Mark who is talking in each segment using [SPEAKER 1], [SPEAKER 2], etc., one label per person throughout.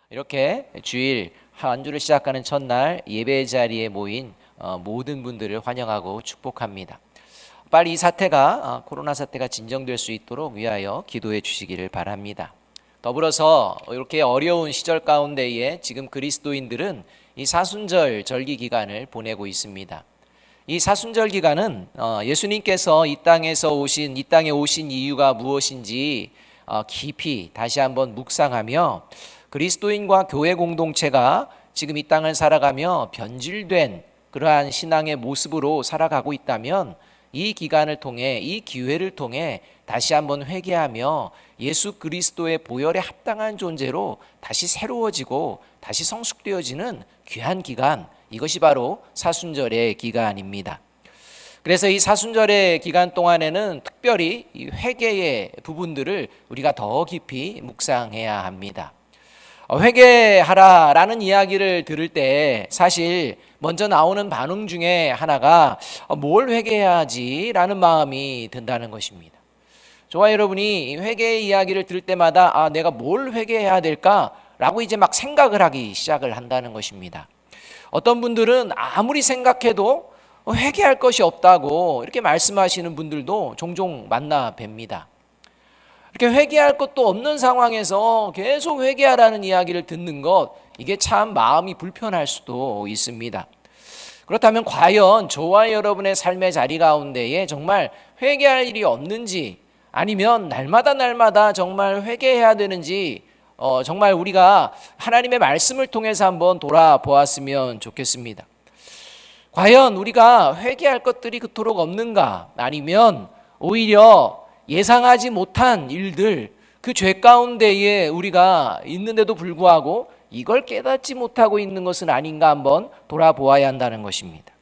[SPEAKER 1] 이렇게 주일 한 주를 시작하는 첫날 예배 자리에 모인 모든 분들을 환영하고 축복합니다. 빨리 이 사태가 코로나 사태가 진정될 수 있도록 위하여 기도해 주시기를 바랍니다. 더불어서 이렇게 어려운 시절 가운데에 지금 그리스도인들은 이 사순절 절기 기간을 보내고 있습니다. 이 사순절 기간은 예수님께서 이 땅에 오신 이유가 무엇인지 깊이 다시 한번 묵상하며 그리스도인과 교회 공동체가 지금 이 땅을 살아가며 변질된 그러한 신앙의 모습으로 살아가고 있다면 이 기간을 통해, 이 기회를 통해 다시 한번 회개하며 예수 그리스도의 보혈에 합당한 존재로 다시 새로워지고 다시 성숙되어지는 귀한 기간, 이것이 바로 사순절의 기간입니다. 그래서 이 사순절의 기간 동안에는 특별히 이 회개의 부분들을 우리가 더 깊이 묵상해야 합니다. 회개하라라는 이야기를 들을 때 사실 먼저 나오는 반응 중에 하나가 뭘 회개해야 하지라는 마음이 든다는 것입니다. 저와 여러분이 회개의 이야기를 들을 때마다 내가 뭘 회개해야 될까라고 이제 막 생각을 하기 시작을 한다는 것입니다. 어떤 분들은 아무리 생각해도 회개할 것이 없다고 이렇게 말씀하시는 분들도 종종 만나 뵙니다. 이렇게 회개할 것도 없는 상황에서 계속 회개하라는 이야기를 듣는 것, 이게 참 마음이 불편할 수도 있습니다. 그렇다면 과연 저와 여러분의 삶의 자리 가운데에 정말 회개할 일이 없는지, 아니면 날마다 정말 회개해야 되는지 정말 우리가 하나님의 말씀을 통해서 한번 돌아보았으면 좋겠습니다. 과연 우리가 회개할 것들이 그토록 없는가, 아니면 오히려 예상하지 못한 일들, 그 죄 가운데에 우리가 있는데도 불구하고 이걸 깨닫지 못하고 있는 것은 아닌가 한번 돌아보아야 한다는 것입니다.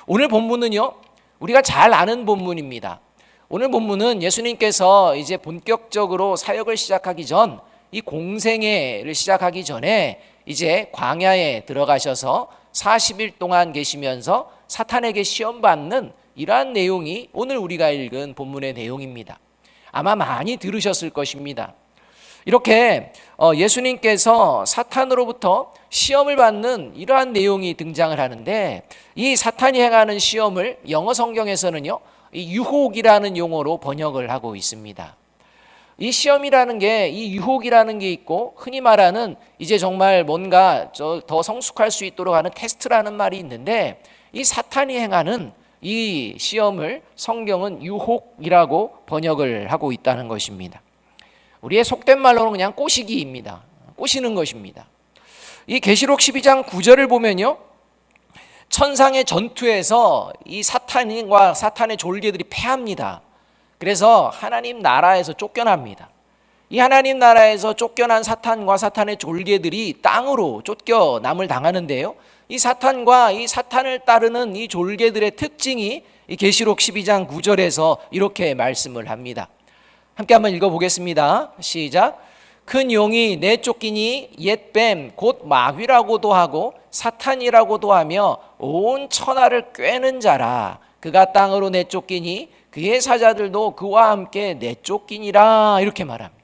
[SPEAKER 1] 오늘 본문은요, 우리가 잘 아는 본문입니다. 오늘 본문은 예수님께서 이제 본격적으로 사역을 시작하기 전, 이 공생애를 시작하기 전에 이제 광야에 들어가셔서 40일 동안 계시면서 사탄에게 시험받는 이러한 내용이 오늘 우리가 읽은 본문의 내용입니다. 아마 많이 들으셨을 것입니다. 이렇게 예수님께서 사탄으로부터 시험을 받는 이러한 내용이 등장을 하는데, 이 사탄이 행하는 시험을 영어 성경에서는요, 이 유혹이라는 용어로 번역을 하고 있습니다. 이 시험이라는 게, 이 유혹이라는 게 있고, 흔히 말하는 이제 정말 뭔가 더 성숙할 수 있도록 하는 테스트라는 말이 있는데, 이 사탄이 행하는 이 시험을 성경은 유혹이라고 번역을 하고 있다는 것입니다. 우리의 속된 말로는 그냥 꼬시기입니다. 꼬시는 것입니다. 이 계시록 12장 9절을 보면요, 천상의 전투에서 이 사탄과 사탄의 졸개들이 패합니다. 그래서 하나님 나라에서 쫓겨납니다. 이 하나님 나라에서 쫓겨난 사탄과 사탄의 졸개들이 땅으로 쫓겨남을 당하는데요, 이 사탄과 이 사탄을 따르는 이 졸개들의 특징이 이 계시록 12장 9절에서 이렇게 말씀을 합니다. 함께 한번 읽어보겠습니다. 시작. 큰 용이 내쫓기니 옛뱀 곧 마귀라고도 하고 사탄이라고도 하며 온 천하를 꿰는 자라. 그가 땅으로 내쫓기니 그의 사자들도 그와 함께 내쫓기니라. 이렇게 말합니다.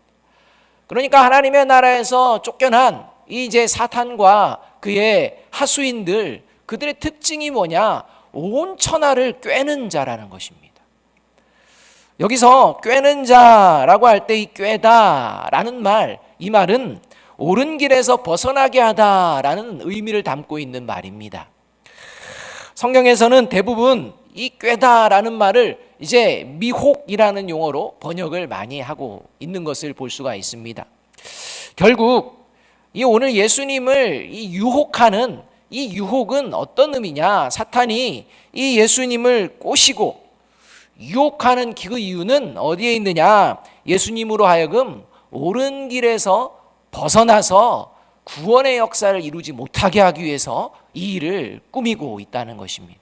[SPEAKER 1] 그러니까 하나님의 나라에서 쫓겨난 이제 사탄과 그의 하수인들, 그들의 특징이 뭐냐? 온 천하를 꿰는 자라는 것입니다. 여기서 꿰는 자라고 할 때 이 꿰다라는 말, 이 말은 옳은 길에서 벗어나게 하다라는 의미를 담고 있는 말입니다. 성경에서는 대부분 이 꿰다라는 말을 이제 미혹이라는 용어로 번역을 많이 하고 있는 것을 볼 수가 있습니다. 결국 이 오늘 예수님을 이 유혹하는 이 유혹은 어떤 의미냐? 사탄이 이 예수님을 꼬시고 유혹하는 그 이유는 어디에 있느냐? 예수님으로 하여금 옳은 길에서 벗어나서 구원의 역사를 이루지 못하게 하기 위해서 이 일을 꾸미고 있다는 것입니다.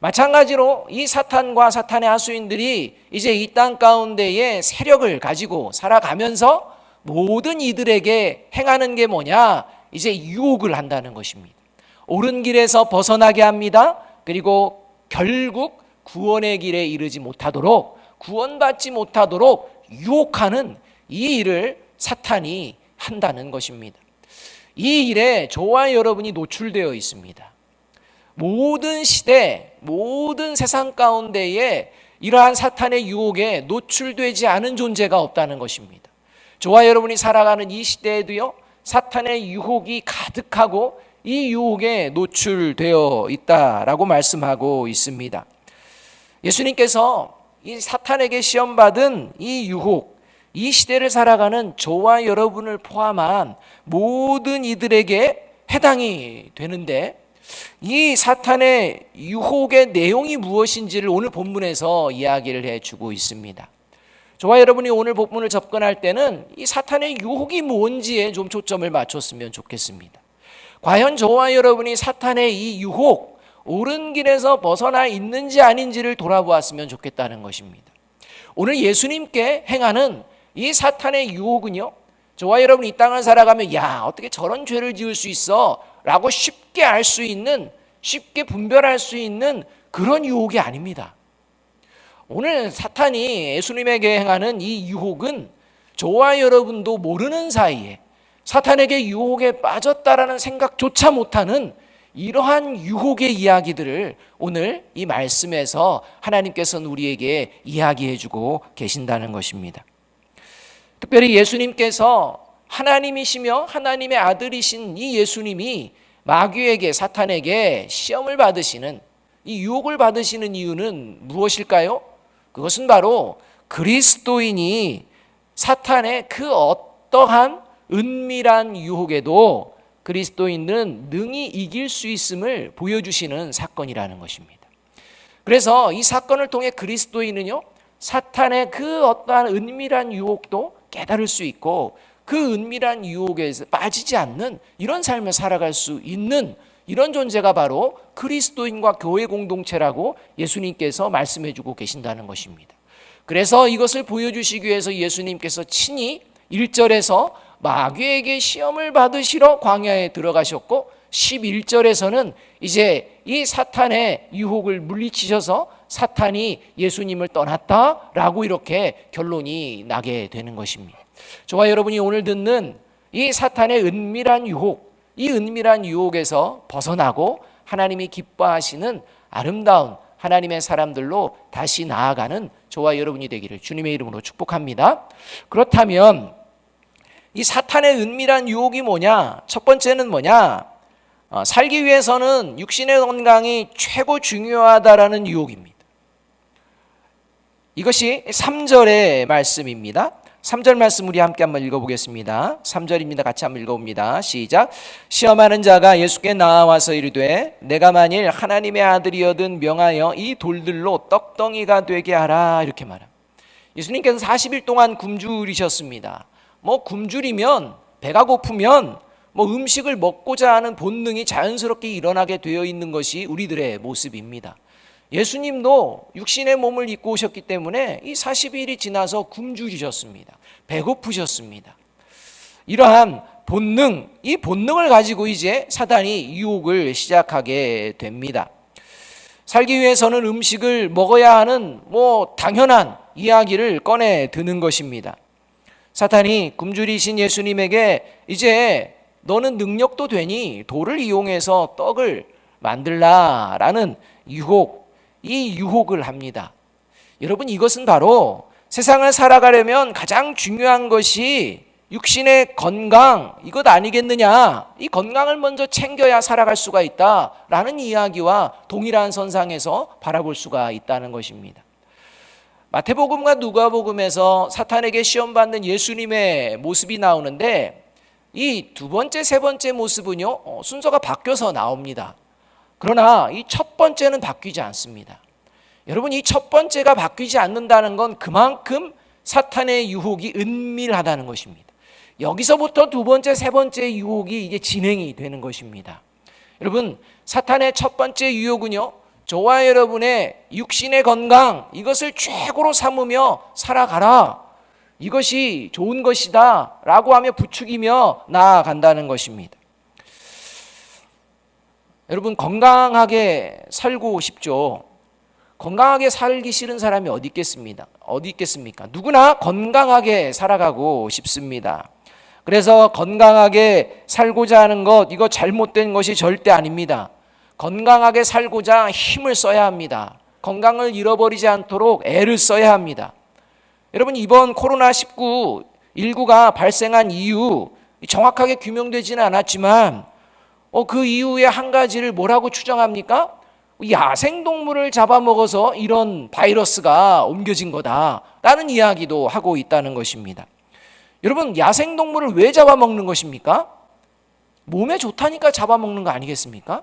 [SPEAKER 1] 마찬가지로 이 사탄과 사탄의 하수인들이 이제 이 땅 가운데에 세력을 가지고 살아가면서 모든 이들에게 행하는 게 뭐냐? 이제 유혹을 한다는 것입니다. 옳은 길에서 벗어나게 합니다. 그리고 결국 구원의 길에 이르지 못하도록, 구원받지 못하도록 유혹하는 이 일을 사탄이 한다는 것입니다. 이 일에 저와 여러분이 노출되어 있습니다. 모든 시대, 모든 세상 가운데에 이러한 사탄의 유혹에 노출되지 않은 존재가 없다는 것입니다. 저와 여러분이 살아가는 이 시대에도요, 사탄의 유혹이 가득하고 이 유혹에 노출되어 있다라고 말씀하고 있습니다. 예수님께서 이 사탄에게 시험받은 이 유혹, 이 시대를 살아가는 저와 여러분을 포함한 모든 이들에게 해당이 되는데, 이 사탄의 유혹의 내용이 무엇인지를 오늘 본문에서 이야기를 해주고 있습니다. 저와 여러분이 오늘 본문을 접근할 때는 이 사탄의 유혹이 뭔지에 좀 초점을 맞췄으면 좋겠습니다. 과연 저와 여러분이 사탄의 이 유혹, 옳은 길에서 벗어나 있는지 아닌지를 돌아보았으면 좋겠다는 것입니다. 오늘 예수님께 행하는 이 사탄의 유혹은요, 저와 여러분이 이 땅을 살아가면 어떻게 저런 죄를 지을 수 있어? 라고 쉽게 알 수 있는, 쉽게 분별할 수 있는 그런 유혹이 아닙니다. 오늘 사탄이 예수님에게 행하는 이 유혹은 저와 여러분도 모르는 사이에 사탄에게 유혹에 빠졌다라는 생각조차 못하는 이러한 유혹의 이야기들을 오늘 이 말씀에서 하나님께서는 우리에게 이야기해 주고 계신다는 것입니다. 특별히 예수님께서 하나님이시며 하나님의 아들이신 이 예수님이 마귀에게, 사탄에게 시험을 받으시는, 이 유혹을 받으시는 이유는 무엇일까요? 그것은 바로 그리스도인이 사탄의 그 어떠한 은밀한 유혹에도 그리스도인은 능히 이길 수 있음을 보여주시는 사건이라는 것입니다. 그래서 이 사건을 통해 그리스도인은요, 사탄의 그 어떠한 은밀한 유혹도 깨달을 수 있고 그 은밀한 유혹에서 빠지지 않는 이런 삶을 살아갈 수 있는 이런 존재가 바로 그리스도인과 교회 공동체라고 예수님께서 말씀해 주고 계신다는 것입니다. 그래서 이것을 보여주시기 위해서 예수님께서 친히 1절에서 마귀에게 시험을 받으시러 광야에 들어가셨고 11절에서는 이제 이 사탄의 유혹을 물리치셔서 사탄이 예수님을 떠났다라고 이렇게 결론이 나게 되는 것입니다. 저와 여러분이 오늘 듣는 이 사탄의 은밀한 유혹, 이 은밀한 유혹에서 벗어나고 하나님이 기뻐하시는 아름다운 하나님의 사람들로 다시 나아가는 저와 여러분이 되기를 주님의 이름으로 축복합니다. 그렇다면 이 사탄의 은밀한 유혹이 뭐냐? 첫 번째는 뭐냐? 살기 위해서는 육신의 건강이 최고 중요하다라는 유혹입니다. 이것이 3절의 말씀입니다. 3절 말씀 우리 함께 한번 읽어보겠습니다. 3절입니다. 같이 한번 읽어봅니다. 시작. 시험하는 자가 예수께 나와서 이르되 내가 만일 하나님의 아들이거든 명하여 이 돌들로 떡덩이가 되게 하라, 이렇게 말합니다. 예수님께서 40일 동안 굶주리셨습니다. 굶주리면, 배가 고프면 음식을 먹고자 하는 본능이 자연스럽게 일어나게 되어 있는 것이 우리들의 모습입니다. 예수님도 육신의 몸을 입고 오셨기 때문에 이 40일이 지나서 굶주리셨습니다. 배고프셨습니다. 이러한 본능, 이 본능을 가지고 이제 사단이 유혹을 시작하게 됩니다. 살기 위해서는 음식을 먹어야 하는 당연한 이야기를 꺼내 드는 것입니다. 사탄이 굶주리신 예수님에게 이제 너는 능력도 되니 돌을 이용해서 떡을 만들라라는 유혹, 이 유혹을 합니다. 여러분, 이것은 바로 세상을 살아가려면 가장 중요한 것이 육신의 건강, 이것 아니겠느냐? 이 건강을 먼저 챙겨야 살아갈 수가 있다라는 이야기와 동일한 선상에서 바라볼 수가 있다는 것입니다. 마태복음과 누가복음에서 사탄에게 시험받는 예수님의 모습이 나오는데 이 두 번째, 세 번째 모습은요, 순서가 바뀌어서 나옵니다. 그러나 이 첫 번째는 바뀌지 않습니다. 여러분, 이 첫 번째가 바뀌지 않는다는 건 그만큼 사탄의 유혹이 은밀하다는 것입니다. 여기서부터 두 번째, 세 번째 유혹이 이제 진행이 되는 것입니다. 여러분, 사탄의 첫 번째 유혹은요, 저와 여러분의 육신의 건강, 이것을 최고로 삼으며 살아가라, 이것이 좋은 것이다 라고 하며 부추기며 나아간다는 것입니다. 여러분, 건강하게 살고 싶죠? 건강하게 살기 싫은 사람이 어디 있겠습니까? 누구나 건강하게 살아가고 싶습니다. 그래서 건강하게 살고자 하는 것, 이거 잘못된 것이 절대 아닙니다. 건강하게 살고자 힘을 써야 합니다. 건강을 잃어버리지 않도록 애를 써야 합니다. 여러분, 이번 코로나19가 발생한 이유 정확하게 규명되지는 않았지만 그 이유의 한 가지를 뭐라고 추정합니까? 야생동물을 잡아먹어서 이런 바이러스가 옮겨진 거다라는 이야기도 하고 있다는 것입니다. 여러분, 야생동물을 왜 잡아먹는 것입니까? 몸에 좋다니까 잡아먹는 거 아니겠습니까?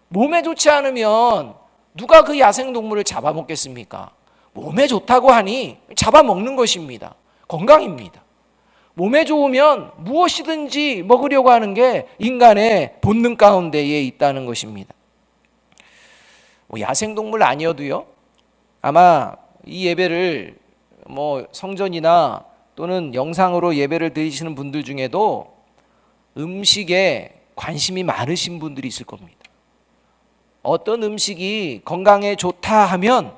[SPEAKER 1] 몸에 좋지 않으면 누가 그 야생동물을 잡아먹겠습니까? 몸에 좋다고 하니 잡아먹는 것입니다. 건강입니다. 몸에 좋으면 무엇이든지 먹으려고 하는 게 인간의 본능 가운데에 있다는 것입니다. 야생동물 아니어도요, 아마 이 예배를 성전이나 또는 영상으로 예배를 드리시는 분들 중에도 음식에 관심이 많으신 분들이 있을 겁니다. 어떤 음식이 건강에 좋다 하면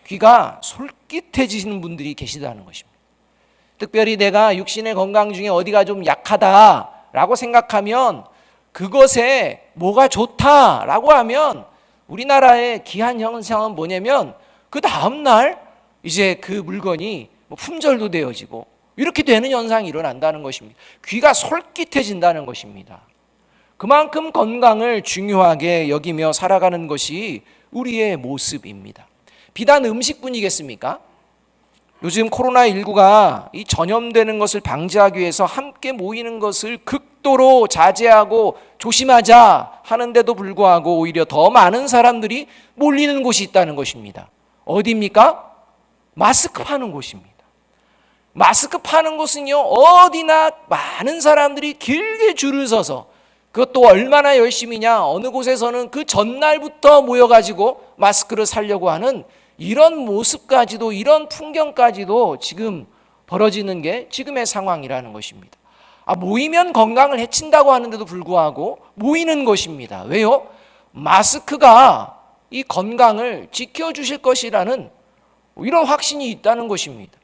[SPEAKER 1] 귀가 솔깃해지시는 분들이 계시다는 것입니다. 특별히 내가 육신의 건강 중에 어디가 좀 약하다라고 생각하면 그것에 뭐가 좋다라고 하면 우리나라의 기한 현상은 뭐냐면 그 다음날 이제 그 물건이 품절도 되어지고 이렇게 되는 현상이 일어난다는 것입니다. 귀가 솔깃해진다는 것입니다. 그만큼 건강을 중요하게 여기며 살아가는 것이 우리의 모습입니다. 비단 음식뿐이겠습니까? 요즘 코로나19가 이 전염되는 것을 방지하기 위해서 함께 모이는 것을 극도로 자제하고 조심하자 하는데도 불구하고 오히려 더 많은 사람들이 몰리는 곳이 있다는 것입니다. 어디입니까? 마스크 파는 곳입니다. 마스크 파는 곳은요, 어디나 많은 사람들이 길게 줄을 서서, 그것도 얼마나 열심히냐, 어느 곳에서는 그 전날부터 모여가지고 마스크를 사려고 하는 이런 모습까지도, 이런 풍경까지도 지금 벌어지는 게 지금의 상황이라는 것입니다. 모이면 건강을 해친다고 하는데도 불구하고 모이는 것입니다. 왜요? 마스크가 이 건강을 지켜주실 것이라는 이런 확신이 있다는 것입니다.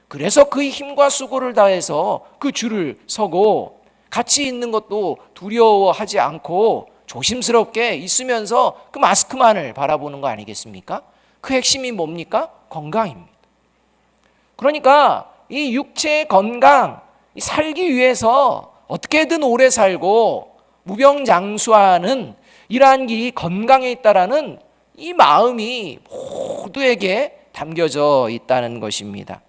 [SPEAKER 1] 그래서 그 힘과 수고를 다해서 그 줄을 서고 같이 있는 것도 두려워하지 않고 조심스럽게 있으면서 그 마스크만을 바라보는 거 아니겠습니까? 그 핵심이 뭡니까? 건강입니다. 그러니까 이 육체의 건강, 살기 위해서 어떻게든 오래 살고 무병장수하는 이러한 길이 건강에 있다라는 이 마음이 모두에게 담겨져 있다는 것입니다.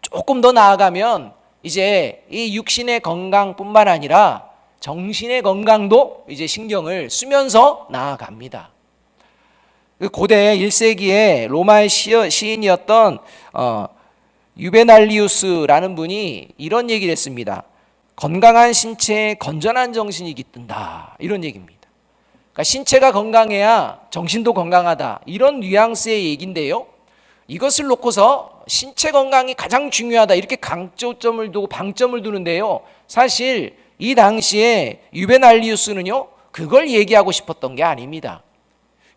[SPEAKER 1] 조금 더 나아가면 이제 이 육신의 건강뿐만 아니라 정신의 건강도 이제 신경을 쓰면서 나아갑니다. 고대 1세기에 로마의 시인이었던 유베날리우스라는 분이 이런 얘기를 했습니다. 건강한 신체에 건전한 정신이 깃든다, 이런 얘기입니다. 그러니까 신체가 건강해야 정신도 건강하다, 이런 뉘앙스의 얘기인데요, 이것을 놓고서 신체 건강이 가장 중요하다 이렇게 강조점을 두고 방점을 두는데요, 사실 이 당시에 유베날리우스는요 그걸 얘기하고 싶었던 게 아닙니다.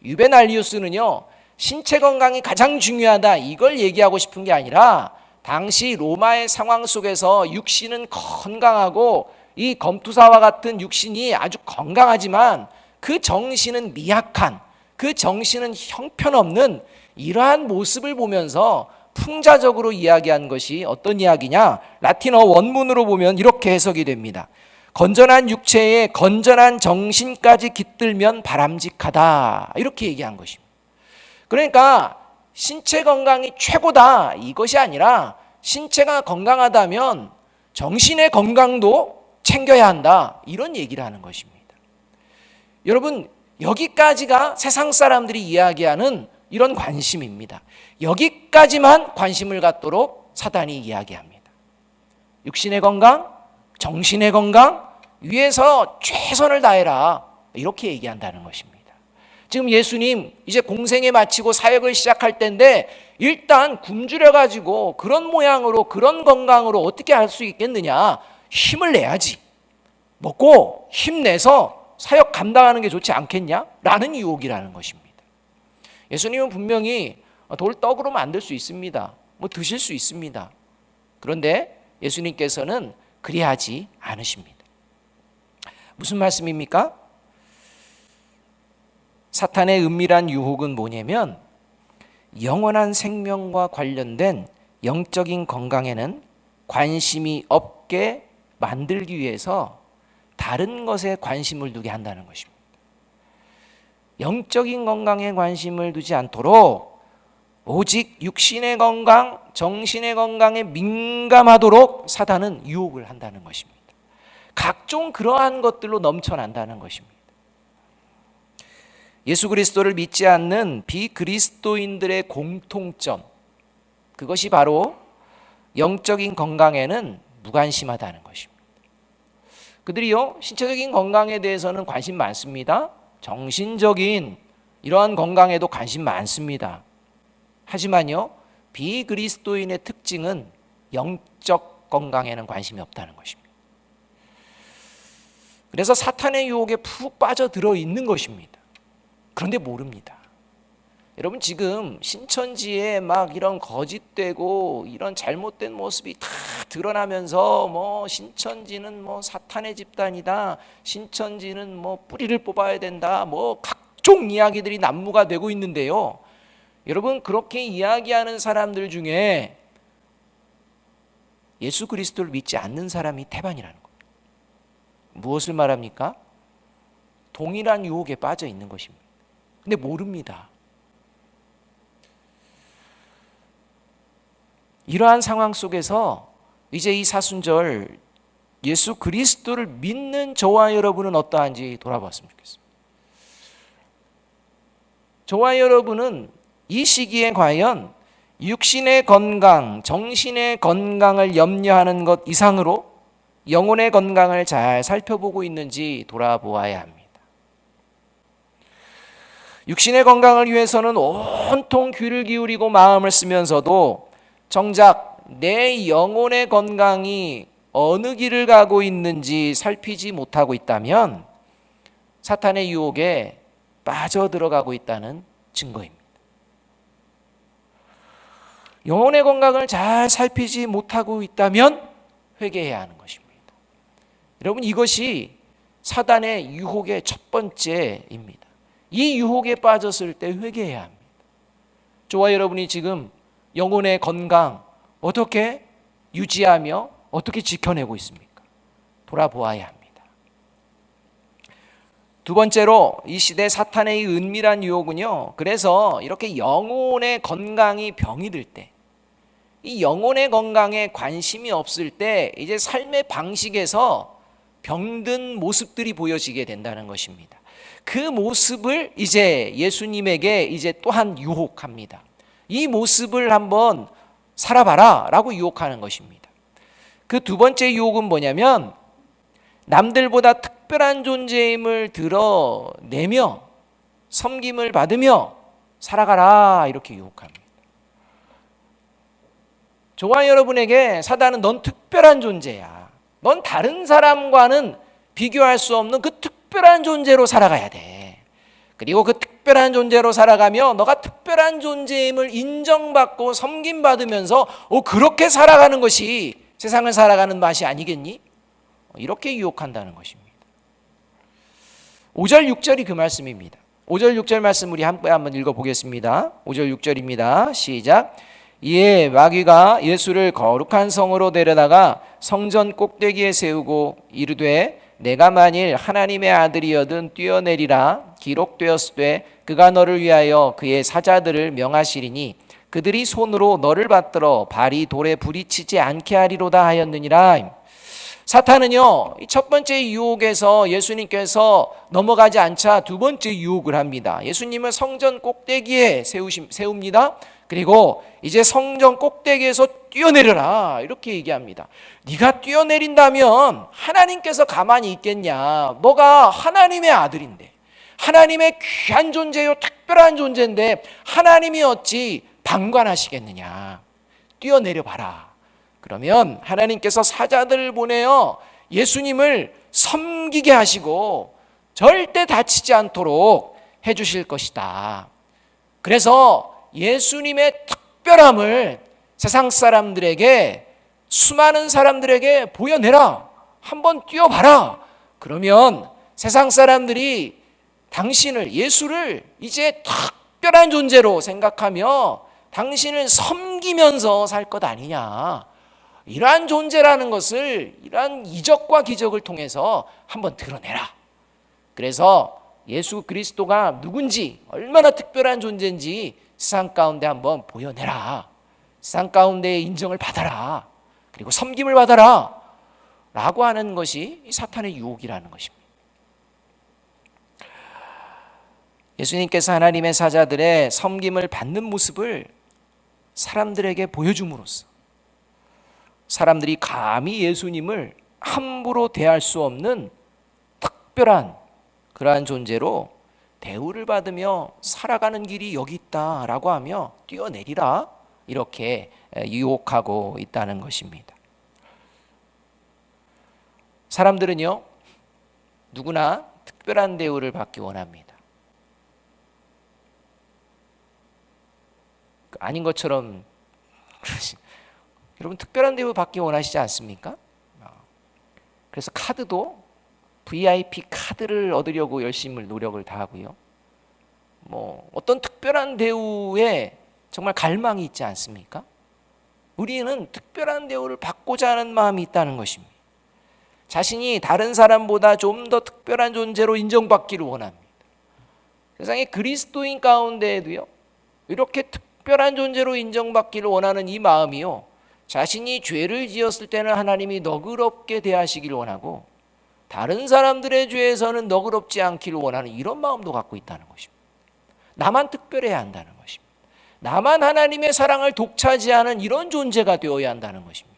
[SPEAKER 1] 유베날리우스는요 신체 건강이 가장 중요하다 이걸 얘기하고 싶은 게 아니라 당시 로마의 상황 속에서 육신은 건강하고 이 검투사와 같은 육신이 아주 건강하지만 그 정신은 미약한, 그 정신은 형편없는 이러한 모습을 보면서 풍자적으로 이야기한 것이 어떤 이야기냐? 라틴어 원문으로 보면 이렇게 해석이 됩니다. 건전한 육체에 건전한 정신까지 깃들면 바람직하다, 이렇게 얘기한 것입니다. 그러니까 신체 건강이 최고다 이것이 아니라 신체가 건강하다면 정신의 건강도 챙겨야 한다, 이런 얘기를 하는 것입니다. 여러분, 여기까지가 세상 사람들이 이야기하는 이런 관심입니다. 여기까지만 관심을 갖도록 사단이 이야기합니다. 육신의 건강, 정신의 건강 위해서 최선을 다해라, 이렇게 얘기한다는 것입니다. 지금 예수님 이제 공생에 마치고 사역을 시작할 때인데 일단 굶주려 가지고 그런 모양으로 그런 건강으로 어떻게 할 수 있겠느냐, 힘을 내야지, 먹고 힘내서 사역 감당하는 게 좋지 않겠냐 라는 유혹이라는 것입니다. 예수님은 분명히 돌 떡으로 만들 수 있습니다. 드실 수 있습니다. 그런데 예수님께서는 그리하지 않으십니다. 무슨 말씀입니까? 사탄의 은밀한 유혹은 뭐냐면 영원한 생명과 관련된 영적인 건강에는 관심이 없게 만들기 위해서 다른 것에 관심을 두게 한다는 것입니다. 영적인 건강에 관심을 두지 않도록 오직 육신의 건강, 정신의 건강에 민감하도록 사탄은 유혹을 한다는 것입니다. 각종 그러한 것들로 넘쳐난다는 것입니다. 예수 그리스도를 믿지 않는 비그리스도인들의 공통점, 그것이 바로 영적인 건강에는 무관심하다는 것입니다. 그들이요, 신체적인 건강에 대해서는 관심 많습니다. 정신적인 이러한 건강에도 관심 많습니다. 하지만요, 비그리스도인의 특징은 영적 건강에는 관심이 없다는 것입니다. 그래서 사탄의 유혹에 푹 빠져들어 있는 것입니다. 그런데 모릅니다. 여러분, 지금 신천지에 막 이런 거짓되고 이런 잘못된 모습이 다 드러나면서 신천지는 사탄의 집단이다, 신천지는 뿌리를 뽑아야 된다, 각종 이야기들이 난무가 되고 있는데요, 여러분, 그렇게 이야기하는 사람들 중에 예수 그리스도를 믿지 않는 사람이 태반이라는 겁니다. 무엇을 말합니까? 동일한 유혹에 빠져 있는 것입니다. 근데 모릅니다. 이러한 상황 속에서 이제 이 사순절 예수 그리스도를 믿는 저와 여러분은 어떠한지 돌아봤으면 좋겠습니다. 저와 여러분은 이 시기에 과연 육신의 건강, 정신의 건강을 염려하는 것 이상으로 영혼의 건강을 잘 살펴보고 있는지 돌아보아야 합니다. 육신의 건강을 위해서는 온통 귀를 기울이고 마음을 쓰면서도 정작 내 영혼의 건강이 어느 길을 가고 있는지 살피지 못하고 있다면 사탄의 유혹에 빠져들어가고 있다는 증거입니다. 영혼의 건강을 잘 살피지 못하고 있다면 회개해야 하는 것입니다. 여러분, 이것이 사단의 유혹의 첫 번째입니다. 이 유혹에 빠졌을 때 회개해야 합니다. 저와 여러분이 지금 영혼의 건강 어떻게 유지하며 어떻게 지켜내고 있습니까? 돌아보아야 합니다. 두 번째로, 이 시대 사탄의 은밀한 유혹은요, 그래서 이렇게 영혼의 건강이 병이 들 때, 이 영혼의 건강에 관심이 없을 때 이제 삶의 방식에서 병든 모습들이 보여지게 된다는 것입니다. 그 모습을 이제 예수님에게 이제 또한 유혹합니다. 이 모습을 한번 살아봐라 라고 유혹하는 것입니다. 그 두 번째 유혹은 뭐냐면 남들보다 특별한 존재임을 드러내며 섬김을 받으며 살아가라, 이렇게 유혹합니다. 저와 여러분에게 사단은 넌 특별한 존재야, 넌 다른 사람과는 비교할 수 없는 그 특별한 존재로 살아가야 돼. 그리고 그 특별한 존재로 살아가며 너가 특별한 존재임을 인정받고 섬김받으면서 그렇게 살아가는 것이 세상을 살아가는 맛이 아니겠니? 이렇게 유혹한다는 것입니다. 5절 6절이 그 말씀입니다. 5절 6절 말씀 우리 함께 한번 읽어보겠습니다. 5절 6절입니다. 시작. 이에 마귀가 예수를 거룩한 성으로 데려다가 성전 꼭대기에 세우고 이르되 내가 만일 하나님의 아들이여든 뛰어내리라. 기록되었으되 그가 너를 위하여 그의 사자들을 명하시리니 그들이 손으로 너를 받들어 발이 돌에 부딪히지 않게 하리로다 하였느니라. 사탄은요, 첫 번째 유혹에서 예수님께서 넘어가지 않자 두 번째 유혹을 합니다. 예수님을 성전 꼭대기에 세웁니다. 그리고 이제 성전 꼭대기에서 뛰어내려라, 이렇게 얘기합니다. 네가 뛰어내린다면 하나님께서 가만히 있겠냐? 너가 하나님의 아들인데, 하나님의 귀한 존재요, 특별한 존재인데 하나님이 어찌 방관하시겠느냐? 뛰어내려 봐라. 그러면 하나님께서 사자들을 보내어 예수님을 섬기게 하시고 절대 다치지 않도록 해주실 것이다. 그래서 예수님의 특별함을 세상 사람들에게 수많은 사람들에게 보여내라. 한번 뛰어봐라. 그러면 세상 사람들이 당신을, 예수를 이제 특별한 존재로 생각하며 당신을 섬기면서 살 것 아니냐. 이러한 존재라는 것을, 이러한 이적과 기적을 통해서 한번 드러내라. 그래서 예수 그리스도가 누군지, 얼마나 특별한 존재인지 세상 가운데 한번 보여내라. 세상 가운데 인정을 받아라. 그리고 섬김을 받아라. 라고 하는 것이 사탄의 유혹이라는 것입니다. 예수님께서 하나님의 사자들의 섬김을 받는 모습을 사람들에게 보여줌으로써 사람들이 감히 예수님을 함부로 대할 수 없는 특별한 그러한 존재로 대우를 받으며 살아가는 길이 여기 있다라고 하며 뛰어내리라, 이렇게 유혹하고 있다는 것입니다. 사람들은요, 누구나 특별한 대우를 받기 원합니다. 아닌 것처럼 여러분 특별한 대우 받기 원하시지 않습니까? 그래서 카드도 VIP 카드를 얻으려고 열심히 노력을 다하고요. 어떤 특별한 대우에 정말 갈망이 있지 않습니까? 우리는 특별한 대우를 받고자 하는 마음이 있다는 것입니다. 자신이 다른 사람보다 좀 더 특별한 존재로 인정받기를 원합니다. 세상의 그리스도인 가운데에도요, 이렇게 특별한 존재로 인정받기를 원하는 이 마음이요, 자신이 죄를 지었을 때는 하나님이 너그럽게 대하시기를 원하고 다른 사람들의 죄에서는 너그럽지 않기를 원하는 이런 마음도 갖고 있다는 것입니다. 나만 특별해야 한다는 것입니다. 나만 하나님의 사랑을 독차지하는 이런 존재가 되어야 한다는 것입니다.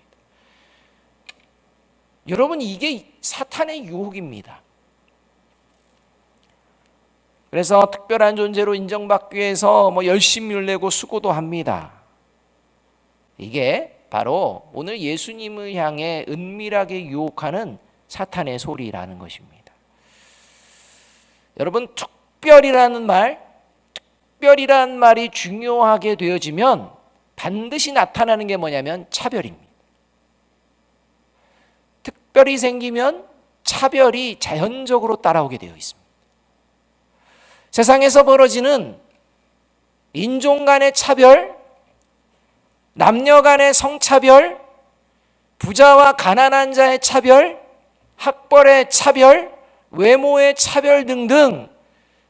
[SPEAKER 1] 여러분, 이게 사탄의 유혹입니다. 그래서 특별한 존재로 인정받기 위해서 열심히를 내고 수고도 합니다. 이게 바로 오늘 예수님을 향해 은밀하게 유혹하는 사탄의 소리라는 것입니다. 여러분, 특별이라는 말이 중요하게 되어지면 반드시 나타나는 게 뭐냐면 차별입니다. 특별히 생기면 차별이 자연적으로 따라오게 되어 있습니다. 세상에서 벌어지는 인종 간의 차별, 남녀 간의 성차별, 부자와 가난한 자의 차별, 학벌의 차별, 외모의 차별 등등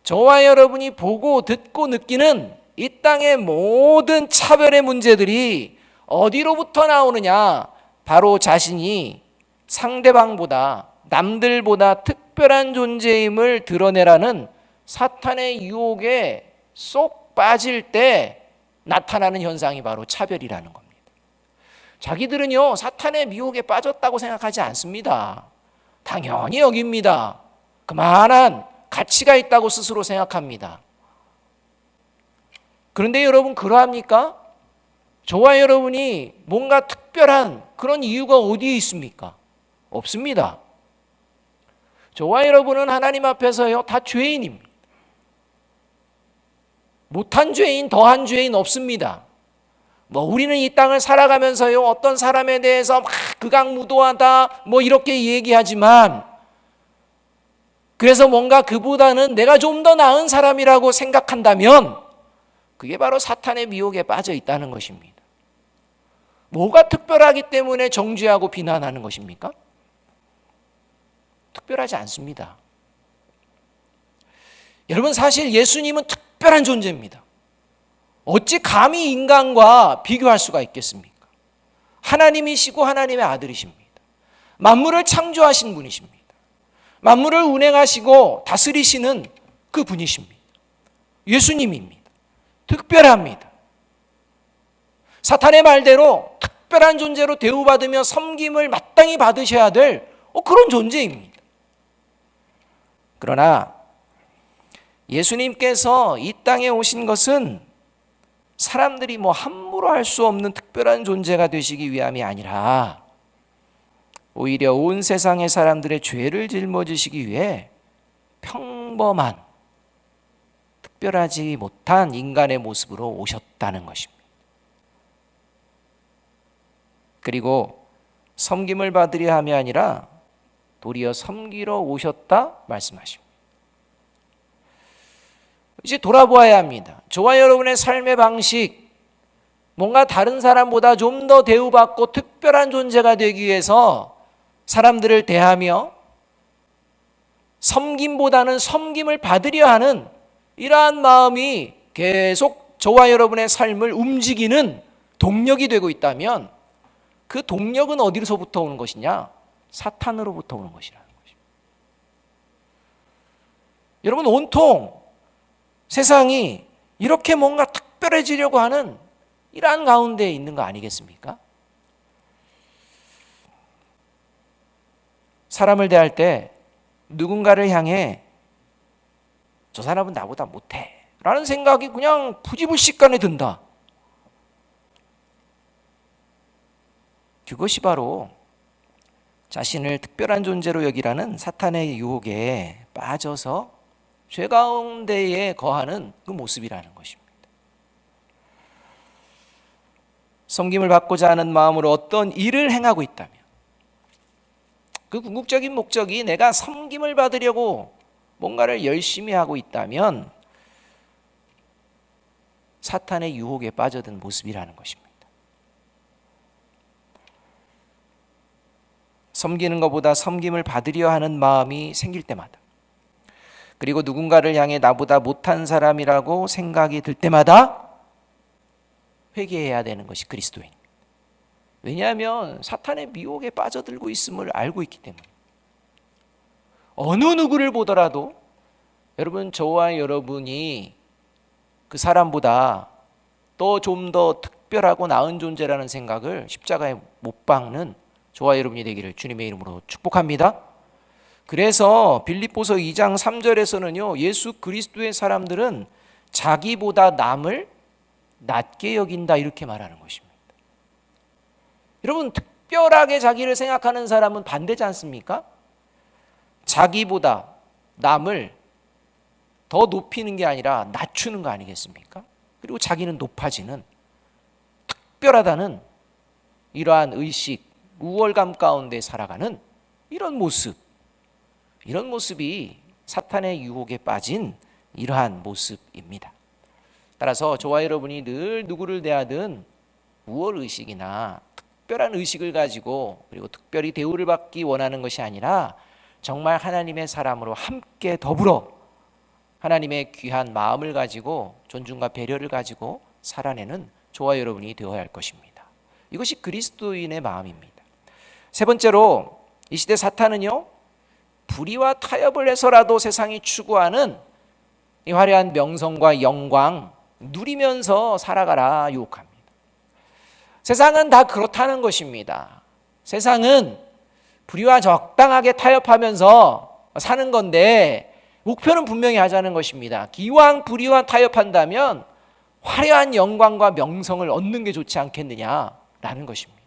[SPEAKER 1] 저와 여러분이 보고 듣고 느끼는 이 땅의 모든 차별의 문제들이 어디로부터 나오느냐? 바로 자신이 상대방보다, 남들보다 특별한 존재임을 드러내라는 사탄의 유혹에 쏙 빠질 때 나타나는 현상이 바로 차별이라는 겁니다. 자기들은요, 사탄의 미혹에 빠졌다고 생각하지 않습니다. 당연히 여깁니다. 그만한 가치가 있다고 스스로 생각합니다. 그런데 여러분, 그러합니까? 저와 여러분이 뭔가 특별한 그런 이유가 어디에 있습니까? 없습니다. 저와 여러분은 하나님 앞에서요, 다 죄인입니다. 못한 죄인, 더한 죄인 없습니다. 우리는 이 땅을 살아가면서요, 어떤 사람에 대해서 막 극악무도하다 이렇게 얘기하지만, 그래서 뭔가 그보다는 내가 좀 더 나은 사람이라고 생각한다면 그게 바로 사탄의 미혹에 빠져 있다는 것입니다. 뭐가 특별하기 때문에 정죄하고 비난하는 것입니까? 특별하지 않습니다. 여러분, 사실 예수님은 특별한 존재입니다. 어찌 감히 인간과 비교할 수가 있겠습니까? 하나님이시고 하나님의 아들이십니다. 만물을 창조하신 분이십니다. 만물을 운행하시고 다스리시는 그 분이십니다. 예수님입니다. 특별합니다. 사탄의 말대로 특별한 존재로 대우받으며 섬김을 마땅히 받으셔야 될 그런 존재입니다. 그러나 예수님께서 이 땅에 오신 것은 사람들이 함부로 할 수 없는 특별한 존재가 되시기 위함이 아니라 오히려 온 세상의 사람들의 죄를 짊어지시기 위해 평범한, 특별하지 못한 인간의 모습으로 오셨다는 것입니다. 그리고 섬김을 받으려 함이 아니라 도리어 섬기러 오셨다 말씀하십니다. 이제 돌아보아야 합니다. 저와 여러분의 삶의 방식, 뭔가 다른 사람보다 좀 더 대우받고 특별한 존재가 되기 위해서 사람들을 대하며 섬김보다는 섬김을 받으려 하는 이러한 마음이 계속 저와 여러분의 삶을 움직이는 동력이 되고 있다면 그 동력은 어디서부터 오는 것이냐? 사탄으로부터 오는 것이라는 것입니다. 여러분, 온통 세상이 이렇게 뭔가 특별해지려고 하는 이러한 가운데 있는 거 아니겠습니까? 사람을 대할 때 누군가를 향해 저 사람은 나보다 못해 라는 생각이 그냥 부지불식간에 든다. 그것이 바로 자신을 특별한 존재로 여기라는 사탄의 유혹에 빠져서 죄 가운데에 거하는 그 모습이라는 것입니다. 섬김을 받고자 하는 마음으로 어떤 일을 행하고 있다면 그 궁극적인 목적이 내가 섬김을 받으려고 뭔가를 열심히 하고 있다면 사탄의 유혹에 빠져든 모습이라는 것입니다. 섬기는 것보다 섬김을 받으려 하는 마음이 생길 때마다, 그리고 누군가를 향해 나보다 못한 사람이라고 생각이 들 때마다 회개해야 되는 것이 그리스도인입니다. 왜냐하면 사탄의 미혹에 빠져들고 있음을 알고 있기 때문에. 어느 누구를 보더라도 여러분, 저와 여러분이 그 사람보다 좀 더 특별하고 나은 존재라는 생각을 십자가에 못 박는 저와 여러분이 되기를 주님의 이름으로 축복합니다. 그래서 빌립보서 2장 3절에서는요, 예수 그리스도의 사람들은 자기보다 남을 낮게 여긴다 이렇게 말하는 것입니다. 여러분, 특별하게 자기를 생각하는 사람은 반대지 않습니까? 자기보다 남을 더 높이는 게 아니라 낮추는 거 아니겠습니까? 그리고 자기는 높아지는, 특별하다는 이러한 의식, 우월감 가운데 살아가는 이런 모습, 이런 모습이 사탄의 유혹에 빠진 이러한 모습입니다. 따라서 저와 여러분이 늘 누구를 대하든 우월의식이나 특별한 의식을 가지고 그리고 특별히 대우를 받기 원하는 것이 아니라 정말 하나님의 사람으로 함께 더불어 하나님의 귀한 마음을 가지고 존중과 배려를 가지고 살아내는 저와 여러분이 되어야 할 것입니다. 이것이 그리스도인의 마음입니다. 세 번째로, 이 시대 사탄은요, 불의와 타협을 해서라도 세상이 추구하는 이 화려한 명성과 영광 누리면서 살아가라 유혹합니다. 세상은 다 그렇다는 것입니다. 세상은 불의와 적당하게 타협하면서 사는 건데 목표는 분명히 하자는 것입니다. 기왕 불의와 타협한다면 화려한 영광과 명성을 얻는 게 좋지 않겠느냐라는 것입니다.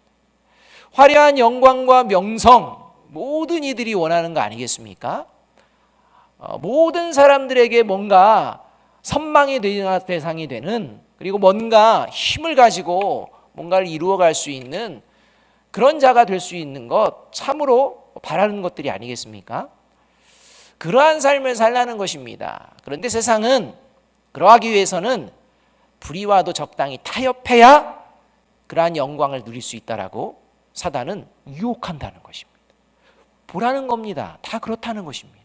[SPEAKER 1] 화려한 영광과 명성, 모든 이들이 원하는 거 아니겠습니까? 모든 사람들에게 뭔가 선망의 대상이 되는, 그리고 뭔가 힘을 가지고 뭔가를 이루어갈 수 있는 그런 자가 될 수 있는 것, 참으로 바라는 것들이 아니겠습니까? 그러한 삶을 살라는 것입니다. 그런데 세상은 그러하기 위해서는 불의와도 적당히 타협해야 그러한 영광을 누릴 수 있다라고 사단은 유혹한다는 것입니다. 보라는 겁니다. 다 그렇다는 것입니다.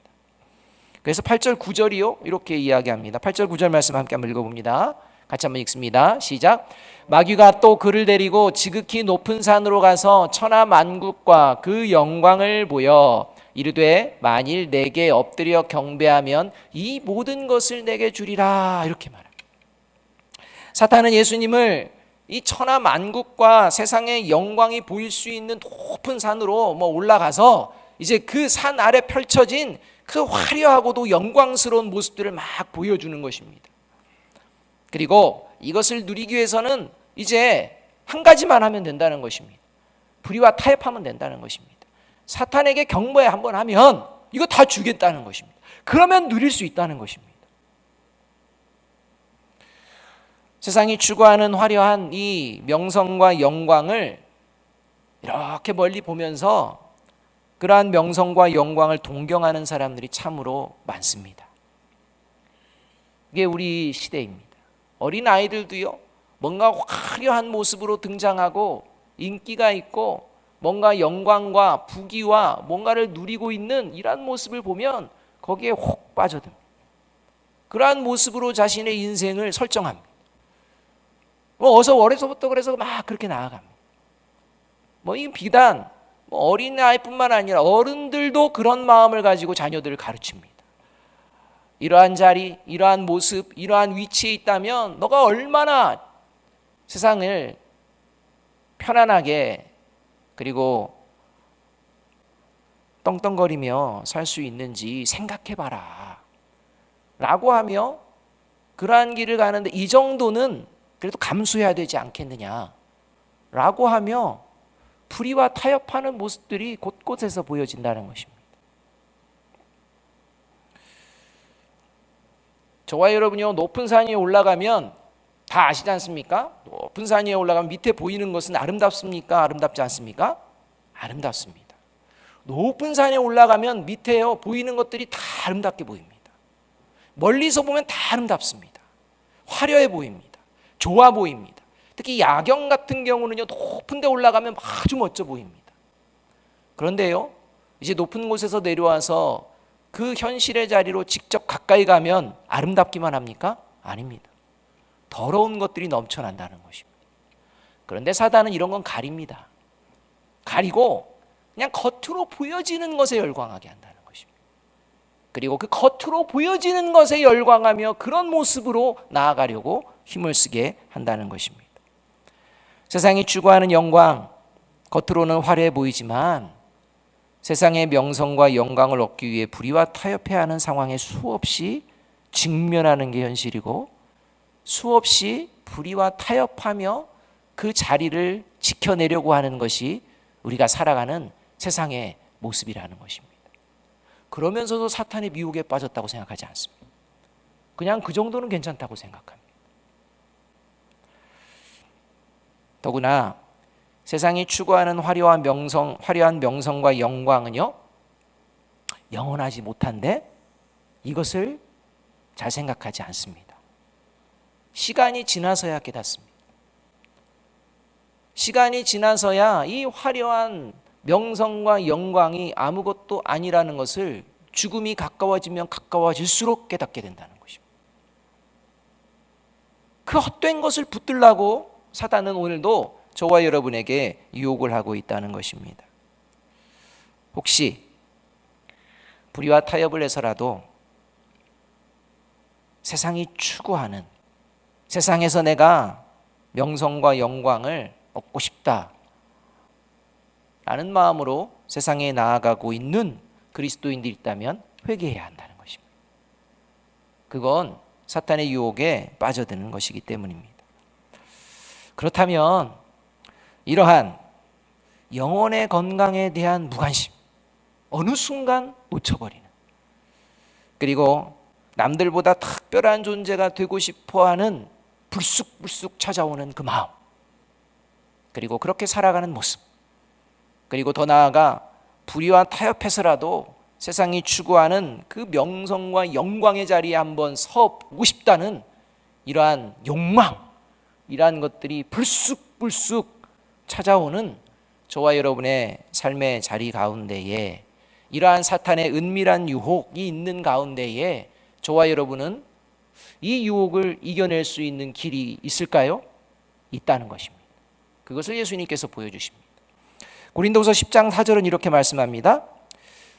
[SPEAKER 1] 그래서 8절 9절이요 이렇게 이야기합니다. 8절 9절 말씀 함께 한번 읽어봅니다. 같이 한번 읽습니다. 시작. 마귀가 또 그를 데리고 지극히 높은 산으로 가서 천하 만국과 그 영광을 보여 이르되 만일 내게 엎드려 경배하면 이 모든 것을 내게 주리라 이렇게 말합니다. 사탄은 예수님을 이 천하 만국과 세상의 영광이 보일 수 있는 높은 산으로 올라가서 이제 그 산 아래 펼쳐진 그 화려하고도 영광스러운 모습들을 막 보여주는 것입니다. 그리고 이것을 누리기 위해서는 이제 한 가지만 하면 된다는 것입니다. 불의와 타협하면 된다는 것입니다. 사탄에게 경배 한번 하면 이거 다 주겠다는 것입니다. 그러면 누릴 수 있다는 것입니다. 세상이 추구하는 화려한 이 명성과 영광을 이렇게 멀리 보면서 그러한 명성과 영광을 동경하는 사람들이 참으로 많습니다. 이게 우리 시대입니다. 어린 아이들도요, 뭔가 화려한 모습으로 등장하고 인기가 있고 뭔가 영광과 부귀와 뭔가를 누리고 있는 이러한 모습을 보면 거기에 혹 빠져듭니다. 그러한 모습으로 자신의 인생을 설정합니다. 어서 어려서부터 그래서 막 그렇게 나아갑니다. 이 비단 어린 아이뿐만 아니라 어른들도 그런 마음을 가지고 자녀들을 가르칩니다. 이러한 자리, 이러한 모습, 이러한 위치에 있다면 너가 얼마나 세상을 편안하게 그리고 떵떵거리며 살 수 있는지 생각해봐라 라고 하며 그러한 길을 가는데 이 정도는 그래도 감수해야 되지 않겠느냐 라고 하며 불의와 타협하는 모습들이 곳곳에서 보여진다는 것입니다. 저와 여러분이요, 높은 산 위에 올라가면 다 아시지 않습니까? 높은 산 위에 올라가면 밑에 보이는 것은 아름답습니까? 아름답지 않습니까? 아름답습니다. 높은 산에 올라가면 밑에요 보이는 것들이 다 아름답게 보입니다. 멀리서 보면 다 아름답습니다. 화려해 보입니다. 좋아 보입니다. 특히 야경 같은 경우는요, 높은 데 올라가면 아주 멋져 보입니다. 그런데요, 이제 높은 곳에서 내려와서 그 현실의 자리로 직접 가까이 가면 아름답기만 합니까? 아닙니다. 더러운 것들이 넘쳐난다는 것입니다. 그런데 사단은 이런 건 가립니다. 가리고 그냥 겉으로 보여지는 것에 열광하게 한다는 것입니다. 그리고 그 겉으로 보여지는 것에 열광하며 그런 모습으로 나아가려고 힘을 쓰게 한다는 것입니다. 세상이 추구하는 영광, 겉으로는 화려해 보이지만 세상의 명성과 영광을 얻기 위해 불의와 타협해야 하는 상황에 수없이 직면하는 게 현실이고 수없이 불의와 타협하며 그 자리를 지켜내려고 하는 것이 우리가 살아가는 세상의 모습이라는 것입니다. 그러면서도 사탄의 미혹에 빠졌다고 생각하지 않습니다. 그냥 그 정도는 괜찮다고 생각합니다. 더구나 세상이 추구하는 화려한 명성과 영광은요, 영원하지 못한데 이것을 잘 생각하지 않습니다. 시간이 지나서야 깨닫습니다. 시간이 지나서야 이 화려한 명성과 영광이 아무것도 아니라는 것을 죽음이 가까워지면 가까워질수록 깨닫게 된다는 것입니다. 그 헛된 것을 붙들라고 사단은 오늘도 저와 여러분에게 유혹을 하고 있다는 것입니다. 혹시 불의와 타협을 해서라도 세상이 추구하는, 세상에서 내가 명성과 영광을 얻고 싶다 라는 마음으로 세상에 나아가고 있는 그리스도인들이 있다면 회개해야 한다는 것입니다. 그건 사탄의 유혹에 빠져드는 것이기 때문입니다. 그렇다면 이러한 영혼의 건강에 대한 무관심, 어느 순간 놓쳐버리는, 그리고 남들보다 특별한 존재가 되고 싶어하는 불쑥불쑥 찾아오는 그 마음, 그리고 그렇게 살아가는 모습, 그리고 더 나아가 불의와 타협해서라도 세상이 추구하는 그 명성과 영광의 자리에 한번 서보고 싶다는 이러한 욕망, 이러한 것들이 불쑥불쑥 찾아오는 저와 여러분의 삶의 자리 가운데에 이러한 사탄의 은밀한 유혹이 있는 가운데에 저와 여러분은 이 유혹을 이겨낼 수 있는 길이 있을까요? 있다는 것입니다. 그것을 예수님께서 보여주십니다. 고린도후서 10장 4절은 이렇게 말씀합니다.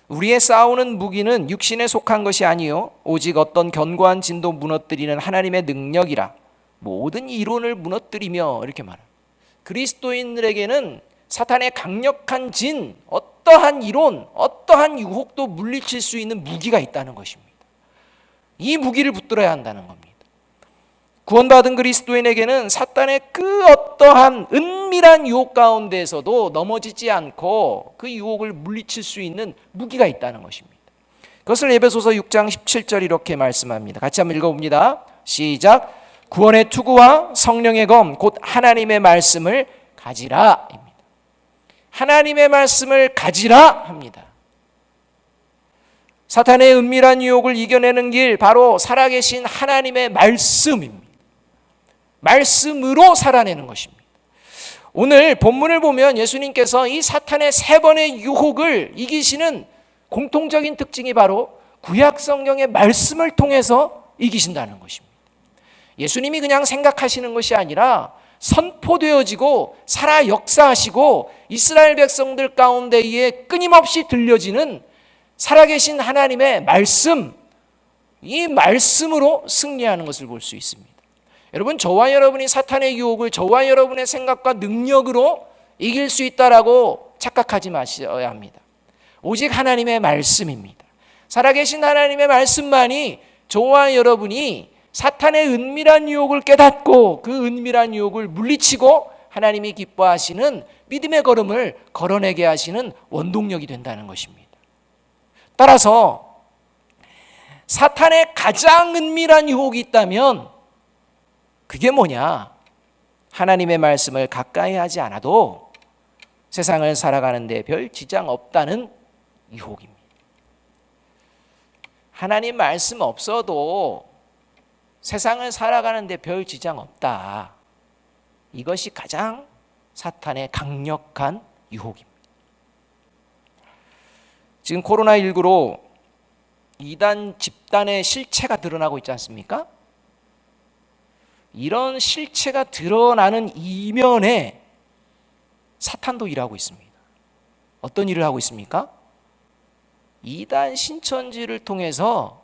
[SPEAKER 1] 우리의 싸우는 무기는 육신에 속한 것이 아니요 오직 어떤 견고한 진도 무너뜨리는 하나님의 능력이라. 모든 이론을 무너뜨리며, 이렇게 말합니다. 그리스도인들에게는 사탄의 강력한 진, 어떠한 이론, 어떠한 유혹도 물리칠 수 있는 무기가 있다는 것입니다. 이 무기를 붙들어야 한다는 겁니다. 구원받은 그리스도인에게는 사탄의 그 어떠한 은밀한 유혹 가운데에서도 넘어지지 않고 그 유혹을 물리칠 수 있는 무기가 있다는 것입니다. 그것을 에베소서 6장 17절 이렇게 말씀합니다. 같이 한번 읽어봅니다. 시작. 구원의 투구와 성령의 검 곧 하나님의 말씀을 가지라 입니다. 하나님의 말씀을 가지라 합니다. 사탄의 은밀한 유혹을 이겨내는 길, 바로 살아계신 하나님의 말씀입니다. 말씀으로 살아내는 것입니다. 오늘 본문을 보면 예수님께서 이 사탄의 3번의 유혹을 이기시는 공통적인 특징이 바로 구약 성경의 말씀을 통해서 이기신다는 것입니다. 예수님이 그냥 생각하시는 것이 아니라 선포되어지고 살아 역사하시고 이스라엘 백성들 가운데에 끊임없이 들려지는 살아계신 하나님의 말씀, 이 말씀으로 승리하는 것을 볼 수 있습니다. 여러분, 저와 여러분이 사탄의 유혹을 저와 여러분의 생각과 능력으로 이길 수 있다라고 착각하지 마셔야 합니다. 오직 하나님의 말씀입니다. 살아계신 하나님의 말씀만이 저와 여러분이 사탄의 은밀한 유혹을 깨닫고 그 은밀한 유혹을 물리치고 하나님이 기뻐하시는 믿음의 걸음을 걸어내게 하시는 원동력이 된다는 것입니다. 따라서 사탄의 가장 은밀한 유혹이 있다면 그게 뭐냐? 하나님의 말씀을 가까이 하지 않아도 세상을 살아가는데 별 지장 없다는 유혹입니다. 하나님 말씀 없어도 세상을 살아가는데 별 지장 없다. 이것이 가장 사탄의 강력한 유혹입니다. 지금 코로나19로 이단 집단의 실체가 드러나고 있지 않습니까? 이런 실체가 드러나는 이면에 사탄도 일하고 있습니다. 어떤 일을 하고 있습니까? 이단 신천지를 통해서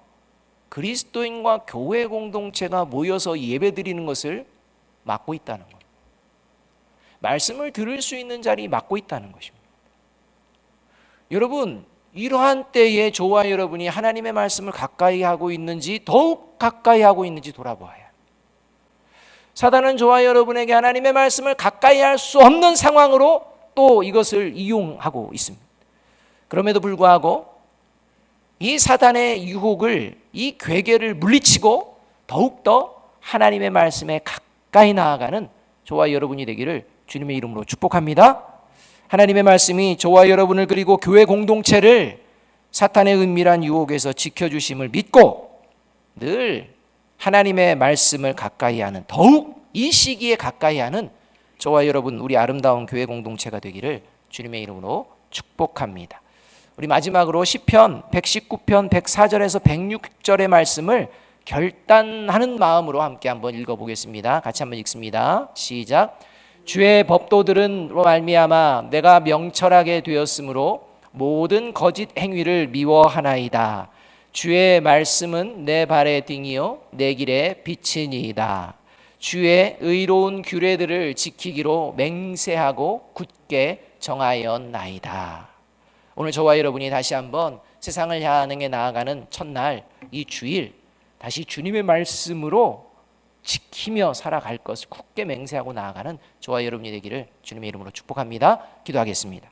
[SPEAKER 1] 그리스도인과 교회 공동체가 모여서 예배드리는 것을 막고 있다는 것. 말씀을 들을 수 있는 자리 막고 있다는 것입니다. 여러분, 이러한 때에 저와 여러분이 하나님의 말씀을 가까이 하고 있는지, 더욱 가까이 하고 있는지 돌아보아야 합니다. 사단은 저와 여러분에게 하나님의 말씀을 가까이 할 수 없는 상황으로 또 이것을 이용하고 있습니다. 그럼에도 불구하고 이 사단의 유혹을, 이 괴계를 물리치고 더욱더 하나님의 말씀에 가까이 나아가는 저와 여러분이 되기를 주님의 이름으로 축복합니다. 하나님의 말씀이 저와 여러분을 그리고 교회 공동체를 사탄의 은밀한 유혹에서 지켜주심을 믿고 늘 하나님의 말씀을 가까이 하는, 더욱 이 시기에 가까이 하는 저와 여러분, 우리 아름다운 교회 공동체가 되기를 주님의 이름으로 축복합니다. 우리 마지막으로 시편 119편 104절에서 106절의 말씀을 결단하는 마음으로 함께 한번 읽어보겠습니다. 같이 한번 읽습니다. 시작. 주의 법도들은 말미암아 내가 명철하게 되었으므로 모든 거짓 행위를 미워하나이다. 주의 말씀은 내 발의 등이요 내 길의 빛이니이다. 주의 의로운 규례들을 지키기로 맹세하고 굳게 정하였나이다. 오늘 저와 여러분이 다시 한번 세상을 향해 나아가는 첫날, 이 주일 다시 주님의 말씀으로 지키며 살아갈 것을 굳게 맹세하고 나아가는 저와 여러분이 되기를 주님의 이름으로 축복합니다. 기도하겠습니다.